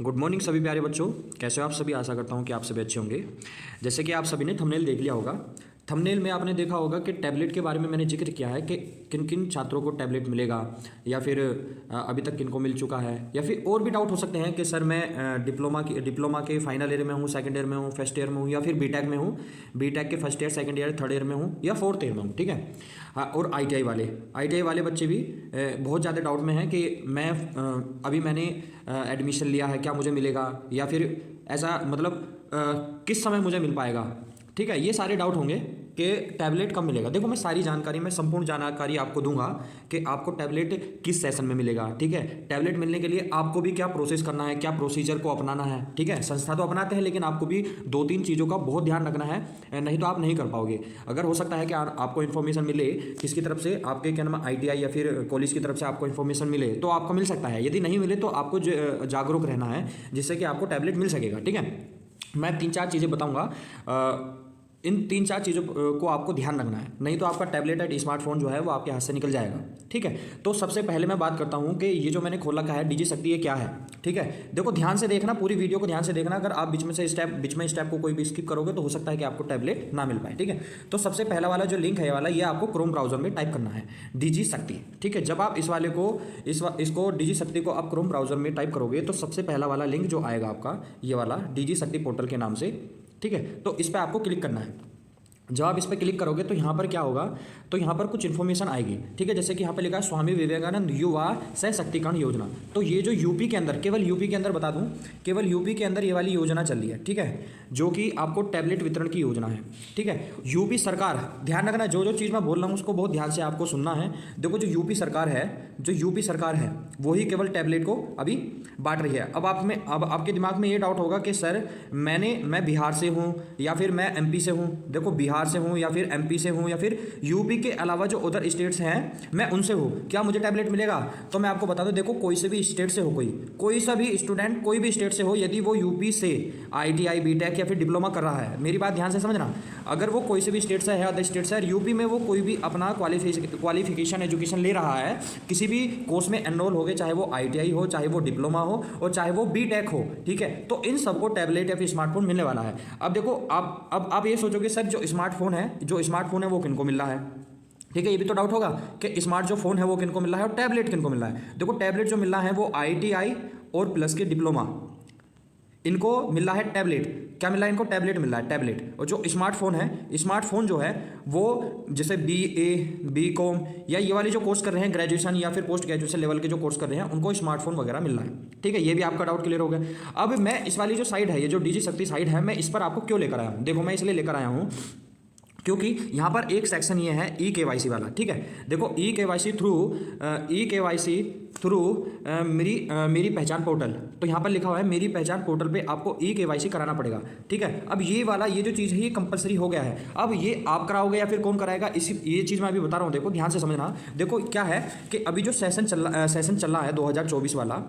Good morning सभी प्यारे बच्चों, कैसे हो आप सभी। आशा करता हूँ कि आप सभी अच्छे होंगे। जैसे कि आप सभी ने थंबनेल देख लिया होगा। थंबनेल में आपने देखा होगा कि टैबलेट के बारे में मैंने जिक्र किया है कि किन किन छात्रों को टैबलेट मिलेगा या फिर अभी तक किन को मिल चुका है, या फिर और भी डाउट हो सकते हैं कि सर मैं डिप्लोमा के फाइनल ईयर में हूँ, सेकंड ईयर में हूँ, फर्स्ट ईयर में हूँ, या फिर बीटेक में हूँ, बीटेक के first year, second year, third year में हूँ या फोर्थ ईयर में हूँ। ठीक है। हाँ, और आईटीआई वाले बच्चे भी बहुत ज़्यादा डाउट में हैं कि मैं अभी मैंने एडमिशन लिया है, क्या मुझे मिलेगा, या फिर ऐसा मतलब किस समय मुझे मिल पाएगा। ठीक है, ये सारे डाउट होंगे कि टैबलेट कब मिलेगा। देखो, मैं सारी जानकारी, मैं संपूर्ण जानकारी आपको दूंगा कि आपको टैबलेट किस सेशन में मिलेगा। ठीक है, टैबलेट मिलने के लिए आपको भी क्या प्रोसेस करना है, क्या प्रोसीजर को अपनाना है। ठीक है, संस्था तो अपनाते हैं लेकिन आपको भी 2-3 चीज़ों का बहुत ध्यान रखना है, नहीं तो आप नहीं कर पाओगे। अगर हो सकता है कि आपको इन्फॉर्मेशन मिले किसकी तरफ से, आपके क्या नाम आईटीआई या फिर कॉलेज की तरफ से आपको इन्फॉर्मेशन मिले तो आपको मिल सकता है। यदि नहीं मिले तो आपको जागरूक रहना है जिससे कि आपको टैबलेट मिल सकेगा। ठीक है, मैं 3-4 चीज़ें बताऊंगा। इन 3-4 चीज़ों को आपको ध्यान रखना है, नहीं तो आपका टैबलेट एंड स्मार्टफोन जो है वो आपके हाथ से निकल जाएगा। ठीक है, तो सबसे पहले मैं बात करता हूँ कि ये जो मैंने खोल रखा है डिजी शक्ति, ये क्या है। ठीक है, देखो ध्यान से देखना, पूरी वीडियो को ध्यान से देखना। अगर आप बीच में स्टेप को कोई भी स्किप करोगे तो हो सकता है कि आपको टैबलेट ना मिल पाए। ठीक है, तो सबसे पहला वाला जो लिंक है वाला, ये आपको क्रोम ब्राउजर में टाइप करना है, डिजी शक्ति। ठीक है, जब आप इस वाले को इसको डिजी शक्ति को आप क्रोम ब्राउजर में टाइप करोगे तो सबसे पहला वाला लिंक जो आएगा आपका, ये वाला डिजी शक्ति पोर्टल के नाम से। ठीक है, तो इस पर आपको क्लिक करना है। जब आप इस पर क्लिक करोगे तो यहाँ पर क्या होगा, तो यहाँ पर कुछ इन्फॉर्मेशन आएगी। ठीक है, जैसे कि यहाँ पर लिखा है स्वामी विवेकानंद युवा सशक्तिकरण योजना। तो ये जो यूपी के अंदर, केवल यूपी के अंदर बता दूँ, केवल यूपी के अंदर ये वाली योजना चल रही है। ठीक है, जो कि आपको टैबलेट वितरण की योजना है। ठीक है, यूपी सरकार, ध्यान रखना, जो चीज़ मैं बोल रहा हूँ उसको बहुत ध्यान से आपको सुनना है। देखो, जो यूपी सरकार है वही केवल टैबलेट को अभी बांट रही है। अब आपके दिमाग में ये डाउट होगा कि सर मैं बिहार से हूँ या फिर मैं एमपी से हूँ। देखो, बिहार से हूँ या फिर एमपी से हूँ या फिर यूपी के अलावा जो अदर स्टेट्स हैं मैं उनसे हूँ, क्या मुझे टैबलेट मिलेगा? तो मैं आपको बता दूँ, देखो कोई से भी स्टेट से हो, कोई सा भी स्टूडेंट कोई भी स्टेट से हो, यदि वो यूपी से आईटीआई, बीटेक या फिर डिप्लोमा कर रहा है, मेरी बात ध्यान से समझना, अगर वो कोई से भी स्टेट से है, अदर स्टेट से है, यूपी में वो कोई भी अपना क्वालिफिकेशन एजुकेशन ले रहा है, किसी भी कोर्स में एनरोल हो गए, चाहे वो आईटीआई हो, चाहे वो डिप्लोमा हो और चाहे वो बीटेक हो। ठीक है, तो इन सबको टैबलेट या फिर स्मार्टफोन मिलने वाला है। अब देखो, आप ये सोचोगे सर जो स्मार्टफोन है वो किनको मिल रहा है। ठीक है, ये भी तो डाउट होगा कि स्मार्ट जो फोन है वो किनको मिल रहा है और टैबलेट किनको मिल रहा है। देखो, टैबलेट जो मिल रहा है वो आईटीआई और प्लस के डिप्लोमा, इनको मिल रहा है टैबलेट। क्या मिल रहा है इनको? टैबलेट मिल रहा है, टैबलेट। और जो स्मार्टफोन है, स्मार्टफोन जो है वो जैसे BA, BCom या ये वाले जो कोर्स कर रहे हैं, ग्रेजुएशन या फिर पोस्ट ग्रेजुएशन लेवल के जो कोर्स कर रहे हैं, उनको स्मार्टफोन वगैरह मिल रहा है। ठीक है, ये भी आपका डाउट क्लियर हो गया। अब मैं इस वाली जो साइड है, ये जो डिजी शक्ति साइड है, मैं इस पर आपको क्यों लेकर आया हूँ? देखो, मैं इसलिए लेकर आया हूँ क्योंकि यहाँ पर एक सेक्शन ये है EKYC वाला। ठीक है, देखो EKYC थ्रू मेरी पहचान पोर्टल, तो यहाँ पर लिखा हुआ है मेरी पहचान पोर्टल पे आपको EKYC कराना पड़ेगा। ठीक है, अब ये जो चीज़ है ये कंपलसरी हो गया है। अब ये आप कराओगे या फिर कौन कराएगा, ये चीज़ मैं अभी बता रहा हूँ। देखो, ध्यान से समझना। देखो, क्या है कि अभी जो सेशन चल रहा है 2024 वाला,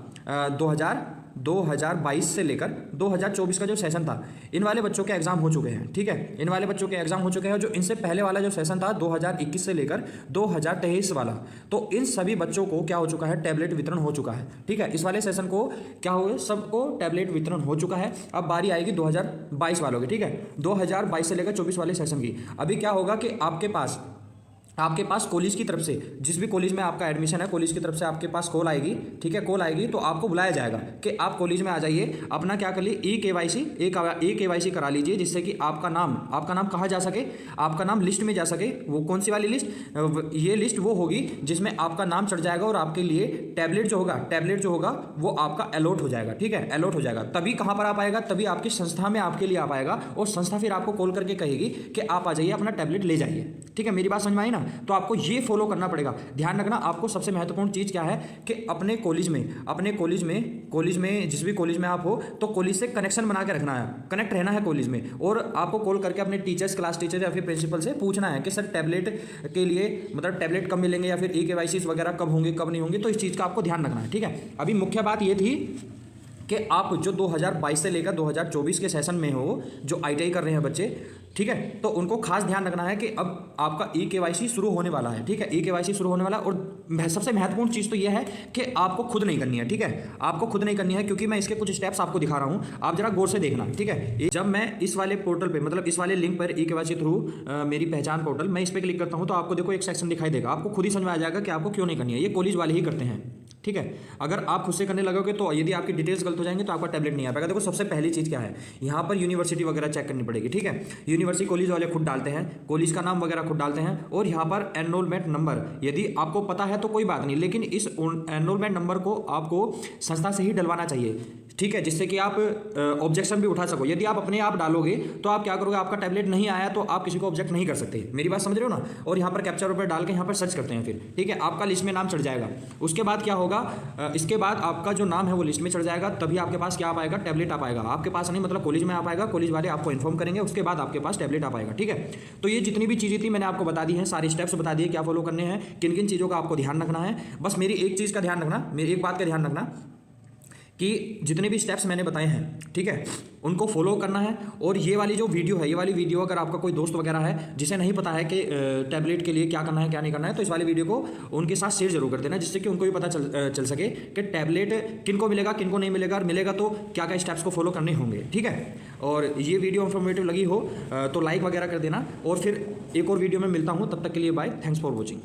2022 से लेकर 2024 का जो सेशन था, इन वाले बच्चों के एग्जाम हो चुके हैं। ठीक है, इन वाले बच्चों के एग्जाम हो चुके हैं। जो इनसे पहले वाला जो सेशन था 2021 से लेकर 2023 वाला, तो इन सभी बच्चों को क्या हो चुका है, टैबलेट वितरण हो चुका है। ठीक है, इस वाले सेशन को क्या हो, सबको टैबलेट वितरण हो चुका है। अब बारी आएगी 2022 वालों की। ठीक है, 2022 से लेकर 24 वाले सेशन की। अभी क्या होगा कि आपके पास कॉलेज की तरफ से, जिस भी कॉलेज में आपका एडमिशन है, कॉलेज की तरफ से आपके पास कॉल आएगी। ठीक है, कॉल आएगी तो आपको बुलाया जाएगा कि आप कॉलेज में आ जाइए, अपना क्या कर लीजिए, EKYC करा लीजिए, जिससे कि आपका नाम कहाँ जा सके, आपका नाम लिस्ट में जा सके। वो कौन सी वाली लिस्ट? ये लिस्ट वो होगी जिसमें आपका नाम चढ़ जाएगा और आपके लिए टैबलेट जो होगा वो आपका अलॉट हो जाएगा। ठीक है, अलॉट हो जाएगा। तभी कहाँ पर आ पाएगा? तभी आपकी संस्था में आपके लिए आ पाएगा और संस्था फिर आपको कॉल करके कहेगी कि आप आ जाइए, अपना टैबलेट ले जाइए। ठीक है, मेरी बात समझ में आई ना? तो आपको ये फॉलो करना पड़ेगा। ध्यान रखना, आपको सबसे महत्वपूर्ण चीज़ क्या है कि अपने कॉलेज में जिस भी कॉलेज में आप हो, तो कॉलेज से कनेक्शन बना के रखना है, कनेक्ट रहना है कॉलेज में। और आपको कॉल करके अपने टीचर्स, क्लास टीचर या फिर प्रिंसिपल से पूछना है कि सर टैबलेट के लिए मतलब टैबलेट कब मिलेंगे या फिर EKYC वगैरह कब होंगे, कब नहीं होंगे। तो इस चीज़ का आपको ध्यान रखना है। ठीक है, अभी मुख्य बात ये थी कि आप जो 2022 से लेकर 2024 के सेशन में हो, जो ITI कर रहे हैं बच्चे, ठीक है, तो उनको खास ध्यान रखना है कि अब आपका eKYC शुरू होने वाला है, ठीक है, eKYC शुरू होने वाला। और सबसे महत्वपूर्ण चीज़ तो यह है कि आपको खुद नहीं करनी है, ठीक है, आपको खुद नहीं करनी है, क्योंकि मैं इसके कुछ स्टेप्स आपको दिखा रहा हूँ, आप जरा गौर से देखना, ठीक है। जब मैं इस वाले पोर्टल पे, मतलब इस वाले लिंक पर eKYC थ्रू मेरी पहचान पोर्टल, मैं इस पर क्लिक करता हूँ तो आपको देखो एक सेक्शन दिखाई देगा, आपको खुद ही समझ में आ जाएगा कि आपको क्यों नहीं करनी है। ये कॉलेज वाले ही करते हैं, ठीक है। अगर आप खुद से करने लगोगे तो यदि आपकी डिटेल्स गलत हो जाएंगे तो आपका टैबलेट नहीं आ पाएगा। देखो सबसे पहली चीज़ क्या है, यहाँ पर यूनिवर्सिटी वगैरह चेक करनी पड़ेगी, ठीक है। यूनिवर्सिटी कॉलेज वाले खुद डालते हैं, कॉलेज का नाम वगैरह खुद डालते हैं, और यहाँ पर एनरोलमेंट नंबर यदि आपको पता है तो कोई बात नहीं, लेकिन इस एनरोलमेंट नंबर को आपको संस्था से ही डलवाना चाहिए, ठीक है, जिससे कि आप ऑब्जेक्शन भी उठा सको। यदि आप अपने आप डालोगे तो आप क्या करोगे, आपका टैबलेट नहीं आया तो आप किसी को ऑब्जेक्ट नहीं कर सकते, मेरी बात समझ रहे हो ना। और यहाँ पर कैप्चर पर डाल के यहाँ पर सर्च करते हैं फिर, ठीक है, आपका लिस्ट में नाम चढ़ जाएगा। उसके बाद क्या होगा, इसके बाद आपका जो नाम है वो लिस्ट में चढ़ जाएगा, तभी आपके पास क्या आ पाएगा, टैबलेट आ पाएगा। आपके पास नहीं, मतलब कॉलेज में आ पाएगा, कॉलेज वाले आपको इन्फॉर्म करेंगे, उसके बाद आपके पास टैबलेट आ पाएगा, ठीक है। तो ये जितनी भी चीज़ें थी मैंने आपको बता दी हैं, सारे स्टेप्स बता दिए क्या फॉलो करने हैं, किन किन चीज़ों का आपको ध्यान रखना है। बस मेरी एक चीज़ का ध्यान रखना, मेरी एक बात का ध्यान रखना कि जितने भी स्टेप्स मैंने बताए हैं, ठीक है, उनको फॉलो करना है। और ये वाली जो वीडियो है, ये वाली वीडियो अगर आपका कोई दोस्त वगैरह है जिसे नहीं पता है कि टैबलेट के लिए क्या करना है क्या नहीं करना है, तो इस वाली वीडियो को उनके साथ शेयर जरूर कर देना, जिससे कि उनको भी पता चल सके कि टैबलेट किन को मिलेगा, किन को नहीं मिलेगा, और मिलेगा तो क्या क्या स्टेप्स को फॉलो करने होंगे, ठीक है। और ये वीडियो इन्फॉर्मेटिव लगी हो तो लाइक वगैरह कर देना, और फिर एक और वीडियो में मिलता हूँ, तब तक के लिए बाय, थैंक्स फॉर वॉचिंग।